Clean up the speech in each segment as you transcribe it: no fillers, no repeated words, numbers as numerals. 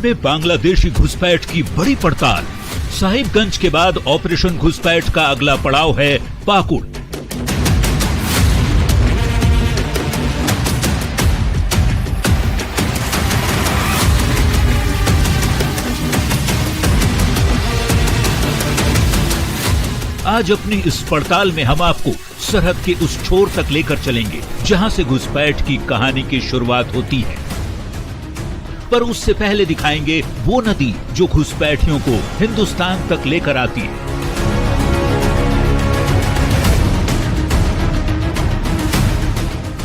में बांग्लादेशी घुसपैठ की बड़ी पड़ताल। साहिबगंज के बाद ऑपरेशन घुसपैठ का अगला पड़ाव है पाकुड़। आज अपनी इस पड़ताल में हम आपको सरहद के उस छोर तक लेकर चलेंगे जहां से घुसपैठ की कहानी की शुरुआत होती है। पर उससे पहले दिखाएंगे वो नदी जो घुसपैठियों को हिंदुस्तान तक लेकर आती है।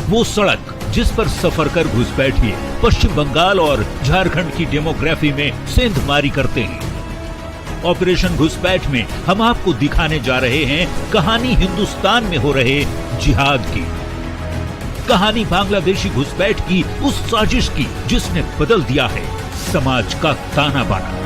वो सड़क जिस पर सफर कर घुसपैठिए पश्चिम बंगाल और झारखंड की डेमोग्राफी में सेंधमारी करते हैं। ऑपरेशन घुसपैठ में हम आपको दिखाने जा रहे हैं कहानी हिंदुस्तान में हो रहे जिहाद की, कहानी बांग्लादेशी घुसपैठ की उस साजिश की जिसने बदल दिया है समाज का ताना बाना।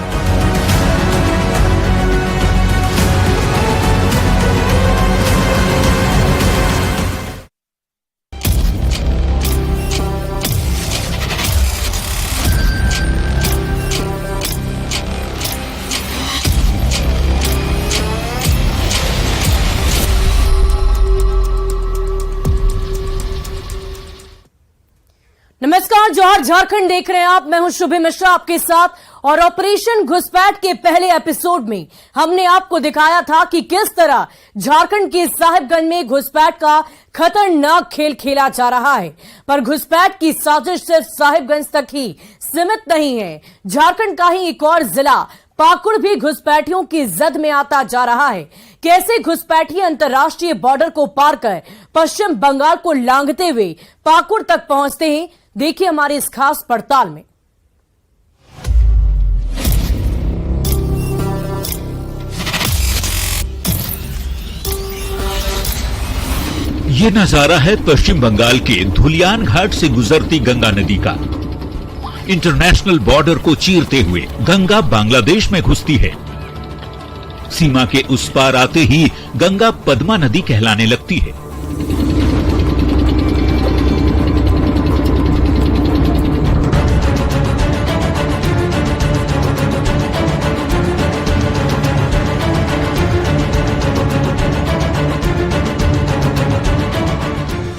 नमस्कार, जौहर झारखंड देख रहे हैं आप। मैं हूं शुभी मिश्रा आपके साथ। और ऑपरेशन घुसपैठ के पहले एपिसोड में हमने आपको दिखाया था कि किस तरह झारखंड के साहिबगंज में घुसपैठ का खतरनाक खेल खेला जा रहा है। पर घुसपैठ की साजिश सिर्फ साहिबगंज तक ही सीमित नहीं है। झारखंड का ही एक और जिला पाकुड़ भी घुसपैठियों की जद में आता जा रहा है। कैसे घुसपैठी अंतर्राष्ट्रीय बॉर्डर को पार कर पश्चिम बंगाल को लांघते हुए पाकुड़ तक पहुंचते हैं, देखिए हमारी इस खास पड़ताल में। ये नजारा है पश्चिम बंगाल के धुलियान घाट से गुजरती गंगा नदी का। इंटरनेशनल बॉर्डर को चीरते हुए गंगा बांग्लादेश में घुसती है। सीमा के उस पार आते ही गंगा पद्मा नदी कहलाने लगती है।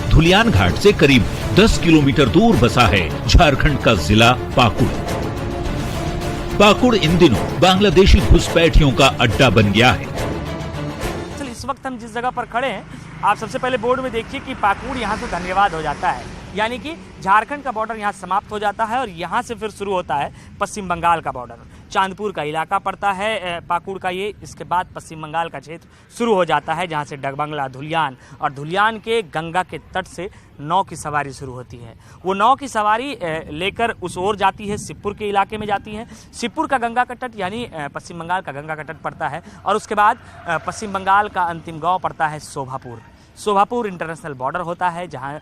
धुलियान घाट से करीब 10 किलोमीटर दूर बसा है झारखंड का जिला पाकुड़। पाकुड़ इन दिनों बांग्लादेशी घुसपैठियों का अड्डा बन गया है। इस वक्त हम जिस जगह पर खड़े हैं, आप सबसे पहले बोर्ड में देखिए कि पाकुड़ यहाँ से धन्यवाद हो जाता है, यानी कि झारखंड का बॉर्डर यहाँ समाप्त हो जाता है और यहाँ से फिर शुरू होता है पश्चिम बंगाल का बॉर्डर। चांदपुर का इलाका पड़ता है पाकुड़ का ये। इसके बाद पश्चिम बंगाल का क्षेत्र शुरू हो जाता है जहाँ से डगबंगला, धुलियान, और धुलियान के गंगा के तट से नाव की सवारी शुरू होती है। वो नाव की सवारी लेकर उस ओर जाती है, शिवपुर के इलाके में जाती है। शिवपुर का गंगा का तट यानी पश्चिम बंगाल का गंगा का तट पड़ता है। और उसके बाद पश्चिम बंगाल का अंतिम गाँव पड़ता है शोभापुर। शोभापुर इंटरनेशनल बॉर्डर होता है जहां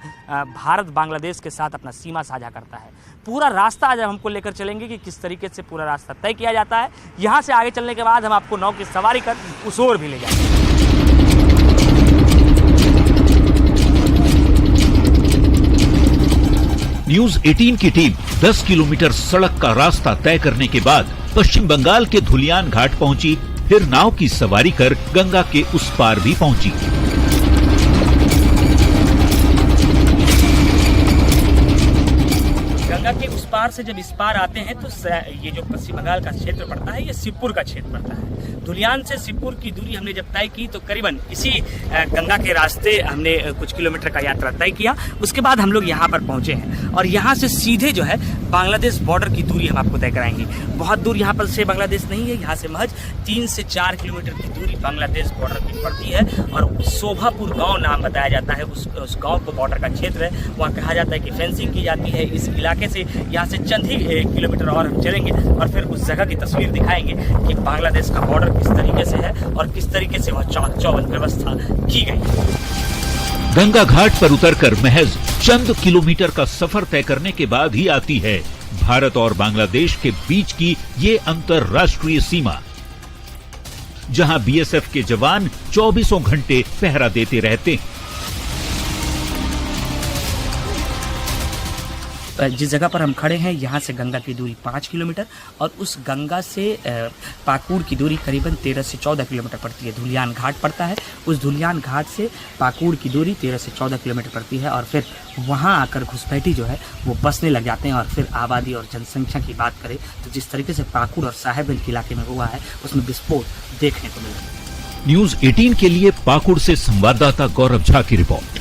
भारत बांग्लादेश के साथ अपना सीमा साझा करता है। पूरा रास्ता आज हमको लेकर चलेंगे कि किस तरीके से पूरा रास्ता तय किया जाता है। यहां से आगे चलने के बाद हम आपको नाव की सवारी कर उस ओर भी ले जाएंगे। न्यूज 18 की टीम 10 किलोमीटर सड़क का रास्ता तय करने के बाद पश्चिम बंगाल के धुलियान घाट पहुंची, फिर नाव की सवारी कर गंगा के उस पार भी पहुंची। गंगा के उस पार से जब इस पार आते हैं तो ये जो पश्चिम बंगाल का क्षेत्र पड़ता है, ये शिवपुर का क्षेत्र पड़ता है। धुलियान से शिवपुर की दूरी हमने जब तय की तो करीबन इसी गंगा के रास्ते हमने कुछ किलोमीटर का यात्रा तय किया। उसके बाद हम लोग यहाँ पर पहुंचे हैं और यहाँ से सीधे जो है बांग्लादेश बॉर्डर की दूरी हम आपको तय कराएंगे। बहुत दूर यहाँ पर से बांग्लादेश नहीं है, यहाँ से महज 3 से 4 किलोमीटर की दूरी बांग्लादेश बॉर्डर की पड़ती है। और शोभापुर गाँव नाम बताया जाता है उस गाँव को, बॉर्डर का क्षेत्र है। वहाँ कहा जाता है कि फेंसिंग की जाती है इस इलाके से। यहाँ से चंद ही किलोमीटर और हम चलेंगे और फिर उस जगह की तस्वीर दिखाएंगे कि बांग्लादेश का बॉर्डर किस तरीके से है और किस तरीके से वह चाक चौबंद व्यवस्था की गई है। गंगा घाट पर उतरकर महज चंद किलोमीटर का सफर तय करने के बाद ही आती है भारत और बांग्लादेश के बीच की ये अंतर्राष्ट्रीय सीमा, जहां बीएसएफ के जवान 24 घंटे पहरा देते रहते हैं। जिस जगह पर हम खड़े हैं यहाँ से गंगा की दूरी 5 किलोमीटर और उस गंगा से पाकुड़ की दूरी करीबन 13 से 14 किलोमीटर पड़ती है। धुलियान घाट पड़ता है, उस धुलियान घाट से पाकुड़ की दूरी 13 से 14 किलोमीटर पड़ती है और फिर वहाँ आकर घुसपैठी जो है वो बसने लग जाते हैं। और फिर आबादी और जनसंख्या की बात करें तो जिस तरीके से पाकुड़ और साहेबगंज के इलाके में हुआ है उसमें विस्फोट देखने को मिला है। न्यूज 18 के लिए पाकुड़ से संवाददाता गौरव झा की रिपोर्ट।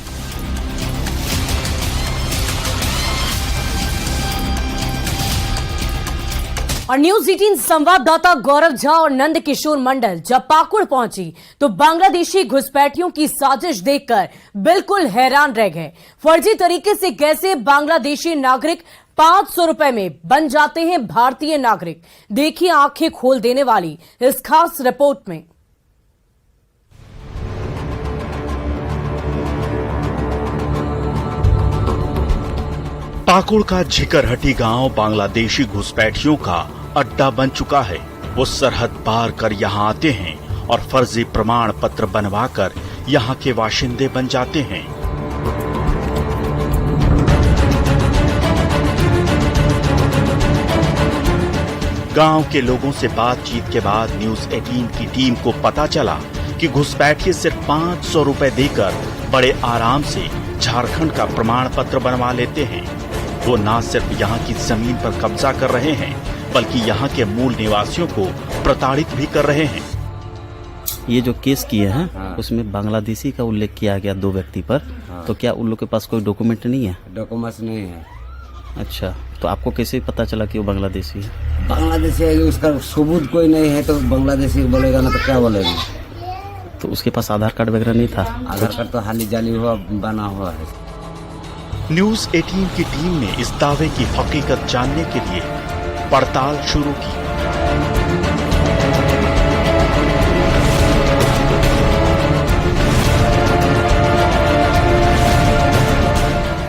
और न्यूज 18 संवाददाता गौरव झा और नंद किशोर मंडल जब पाकुड़ पहुंची तो बांग्लादेशी घुसपैठियों की साजिश देखकर बिल्कुल हैरान रह गए। फर्जी तरीके से कैसे बांग्लादेशी नागरिक 500 रुपए में बन जाते हैं भारतीय नागरिक, देखिए आंखें खोल देने वाली इस खास रिपोर्ट में। पाकुड़ का झिकरहटी गांव बांग्लादेशी घुसपैठियों का अड्डा बन चुका है। वो सरहद पार कर यहां आते हैं और फर्जी प्रमाण पत्र बनवाकर यहां के बाशिंदे बन जाते हैं। गांव के लोगों से बातचीत के बाद न्यूज 18 की टीम को पता चला कि घुसपैठिए सिर्फ 500 रुपए देकर बड़े आराम से झारखंड का प्रमाण पत्र बनवा लेते हैं। वो न सिर्फ यहाँ की जमीन पर कब्जा कर रहे हैं बल्कि यहाँ के मूल निवासियों को प्रताड़ित भी कर रहे हैं। ये जो केस किए हैं उसमें बांग्लादेशी का उल्लेख किया गया 2 व्यक्ति पर। तो क्या उन लोग के पास कोई डॉक्यूमेंट नहीं है? डॉक्यूमेंट्स नहीं है। अच्छा, तो आपको कैसे पता चला कि वो बांग्लादेशी है? बांग्लादेशी है, उसका सबूत कोई नहीं है तो बांग्लादेशी बोलेगा ना तो क्या बोलेगा। तो उसके पास आधार कार्ड वगैरह नहीं था? आधार कार्ड तो हाली जाली हुआ बना हुआ है। न्यूज 18 की टीम ने इस दावे की हकीकत जानने के लिए पड़ताल शुरू की।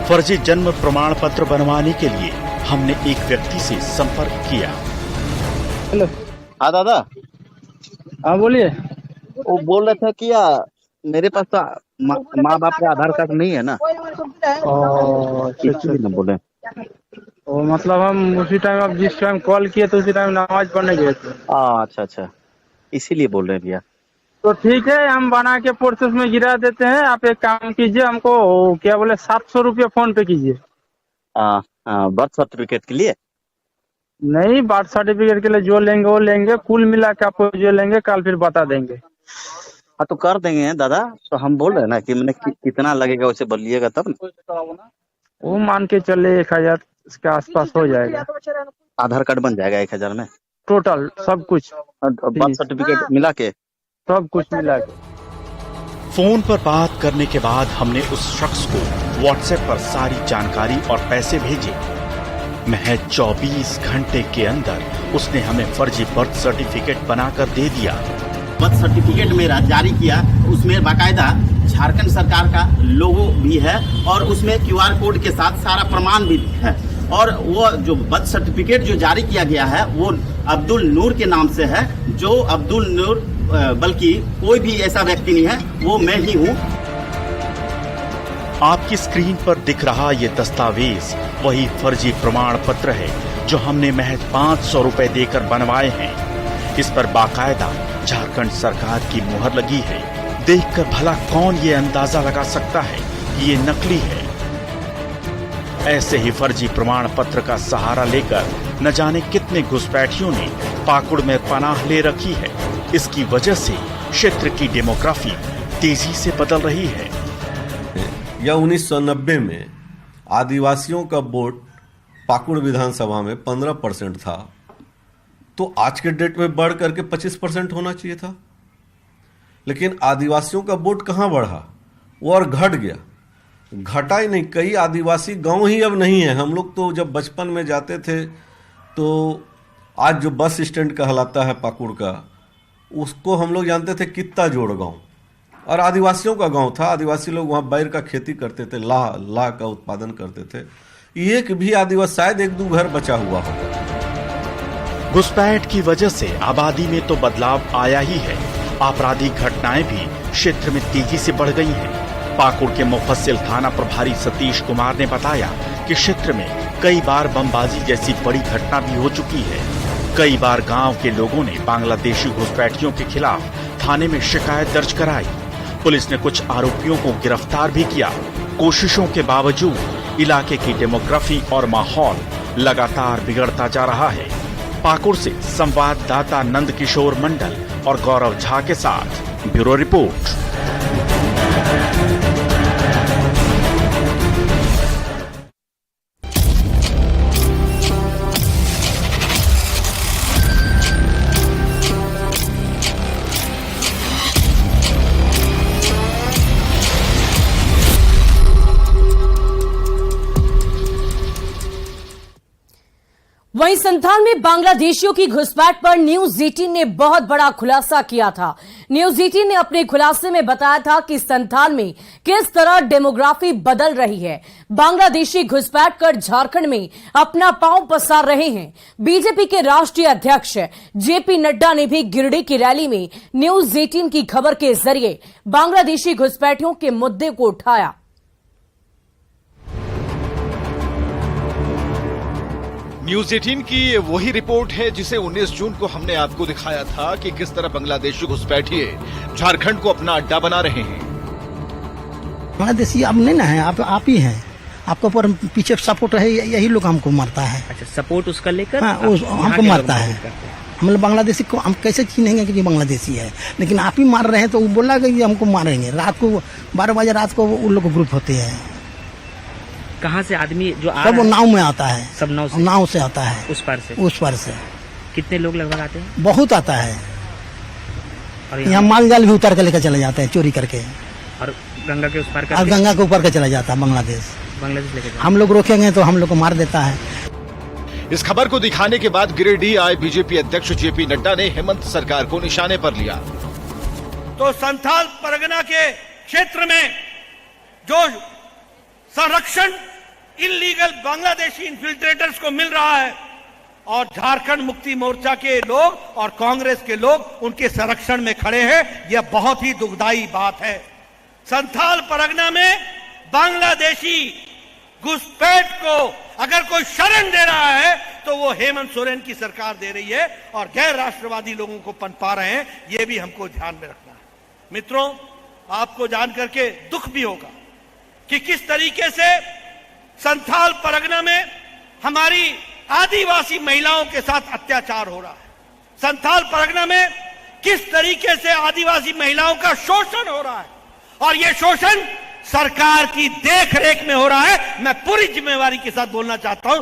फर्जी जन्म प्रमाण पत्र बनवाने के लिए हमने एक व्यक्ति से संपर्क किया। हेलो। हाँ दादा। हाँ बोलिए। वो बोल रहे थे कि मेरे पास तो माँ बाप का आधार कार्ड नहीं है ना। अच्छा। बोले वो मतलब हम उसी टाइम, अब जिस टाइम कॉल किए तो उसी टाइम नमाज पढ़ने गए थे। अच्छा, इसीलिए बोल रहे हैं भैया। तो ठीक है, हम बना के प्रोसेस में गिरा देते हैं। आप एक काम कीजिए, हमको क्या बोले 700 रुपये फोन पे कीजिए। बर्थ सर्टिफिकेट के लिए? नहीं, बर्थ सर्टिफिकेट के लिए जो लेंगे वो लेंगे, कुल मिला के आपको जो लेंगे कल फिर बता देंगे। हाँ तो कर देंगे दादा। तो हम बोल रहे हैं ना कि मैंने कितना लगेगा उसे बोलिएगा तब। वो मान के चले 1000 के आसपास हो जाएगा। आधार कार्ड बन जाएगा 1000 में टोटल सब कुछ, बर्थ सर्टिफिकेट मिला के सब कुछ मिला के। फोन पर बात करने के बाद हमने उस शख्स को व्हाट्सएप पर सारी जानकारी और पैसे भेजे। महज 24 घंटे के अंदर उसने हमें फर्जी बर्थ सर्टिफिकेट बनाकर दे दिया। बर्थ सर्टिफिकेट मेरा जारी किया, उसमें बाकायदा झारखंड सरकार का लोगो भी है और उसमें QR कोड के साथ सारा प्रमाण भी है। और वो जो बर्थ सर्टिफिकेट जो जारी किया गया है वो अब्दुल नूर के नाम से है। जो अब्दुल नूर बल्कि कोई भी ऐसा व्यक्ति नहीं है, वो मैं ही हूँ। आपकी स्क्रीन पर दिख रहा ये दस्तावेज वही फर्जी प्रमाण पत्र है जो हमने महज 500 रुपए देकर बनवाए हैं। इस पर बाकायदा झारखंड सरकार की मुहर लगी है। देखकर भला कौन ये अंदाजा लगा सकता है कि ये नकली है। ऐसे ही फर्जी प्रमाण पत्र का सहारा लेकर न जाने कितने घुसपैठियों ने पाकुड़ में पनाह ले रखी है। इसकी वजह से क्षेत्र की डेमोग्राफी तेजी से बदल रही है। यह 1990 में आदिवासियों का वोट पाकुड़ विधानसभा में 15% था, तो आज के डेट में बढ़ करके 25% होना चाहिए था। लेकिन आदिवासियों का वोट कहाँ बढ़ा, वो और घट गया। घटा ही नहीं, कई आदिवासी गांव ही अब नहीं है। हम लोग तो जब बचपन में जाते थे तो आज जो बस स्टैंड कहलाता है पाकुड़ का, उसको हम लोग जानते थे कित्ता जोड़ गांव, और आदिवासियों का गांव था। आदिवासी लोग वहाँ बैर का खेती करते थे, लाह का उत्पादन करते थे। एक भी आदिवासी, शायद 1-2 घर बचा हुआ होगा। घुसपैठ की वजह से आबादी में तो बदलाव आया ही है, आपराधिक घटनाएं भी क्षेत्र में तेजी से बढ़ गई हैं। पाकुड़ के मुफस्सिल थाना प्रभारी सतीश कुमार ने बताया कि क्षेत्र में कई बार बमबाजी जैसी बड़ी घटना भी हो चुकी है। कई बार गांव के लोगों ने बांग्लादेशी घुसपैठियों के खिलाफ थाने में शिकायत दर्ज कराई। पुलिस ने कुछ आरोपियों को गिरफ्तार भी किया। कोशिशों के बावजूद इलाके की डेमोग्राफी और माहौल लगातार बिगड़ता जा रहा है। पाकुड़ से संवाददाता नंद किशोर मंडल और गौरव झा के साथ ब्यूरो रिपोर्ट। वहीं संथाल में बांग्लादेशियों की घुसपैठ पर न्यूज 18 ने बहुत बड़ा खुलासा किया था। न्यूज 18 ने अपने खुलासे में बताया था कि संथाल में किस तरह डेमोग्राफी बदल रही है। बांग्लादेशी घुसपैठ कर झारखंड में अपना पांव पसार रहे हैं। बीजेपी के राष्ट्रीय अध्यक्ष जेपी नड्डा ने भी गिरिडीह की रैली में न्यूज 18 की खबर के जरिए बांग्लादेशी घुसपैठियों के मुद्दे को उठाया। न्यूज 18 की वही रिपोर्ट है जिसे 19 जून को हमने आपको दिखाया था कि किस तरह बांग्लादेशी घुसपैठिए झारखंड को अपना अड्डा बना रहे हैं। बांग्लादेशी अब नहीं ना है, आप ही हैं। आपको पर पीछे सपोर्ट है, यही लोग हमको मारता है। अच्छा, सपोर्ट उसका लेकर हाँ, हमको मारता है। हम लोग बांग्लादेशी को हम कैसे चिन्हेंगे कि बांग्लादेशी है, लेकिन आप ही मार रहे हैं। तो वो बोला कि हमको मारेंगे। रात को 12 बजे रात को उन लोग ग्रुप होते हैं। कहाँ से आदमी जो सब नाव में आता है, सब नाव से आता है। उस पार से कितने लोग लगभग आते हैं? बहुत आता है। और यहाँ माल जाल भी उतार के लेकर चले जाते हैं चोरी करके। और गंगा के उस पार और गंगा के ऊपर के चला जाता है बांग्लादेश लेके। हम लोग रोकेंगे तो हम लोग को मार देता है। इस खबर को दिखाने के बाद गिरिडीह आए बीजेपी अध्यक्ष जेपी नड्डा ने हेमंत सरकार को निशाने पर लिया। तो संथाल परगना के क्षेत्र में जो संरक्षण इलीगल बांग्लादेशी इन्फिल्ट्रेटर्स को मिल रहा है और झारखंड मुक्ति मोर्चा के लोग और कांग्रेस के लोग उनके संरक्षण में खड़े हैं, यह बहुत ही दुखदाई बात है। संथाल परगना में बांग्लादेशी घुसपैठ को अगर कोई शरण दे रहा है तो वो हेमंत सोरेन की सरकार दे रही है और गैर राष्ट्रवादी लोगों को पनपा रहे हैं। ये भी हमको ध्यान में रखना है। मित्रों, आपको जान करके दुख भी होगा कि किस तरीके से संथाल परगना में हमारी आदिवासी महिलाओं के साथ अत्याचार हो रहा है। संथाल परगना में किस तरीके से आदिवासी महिलाओं का शोषण हो रहा है और यह शोषण सरकार की देखरेख में हो रहा है। मैं पूरी जिम्मेवारी के साथ बोलना चाहता हूं।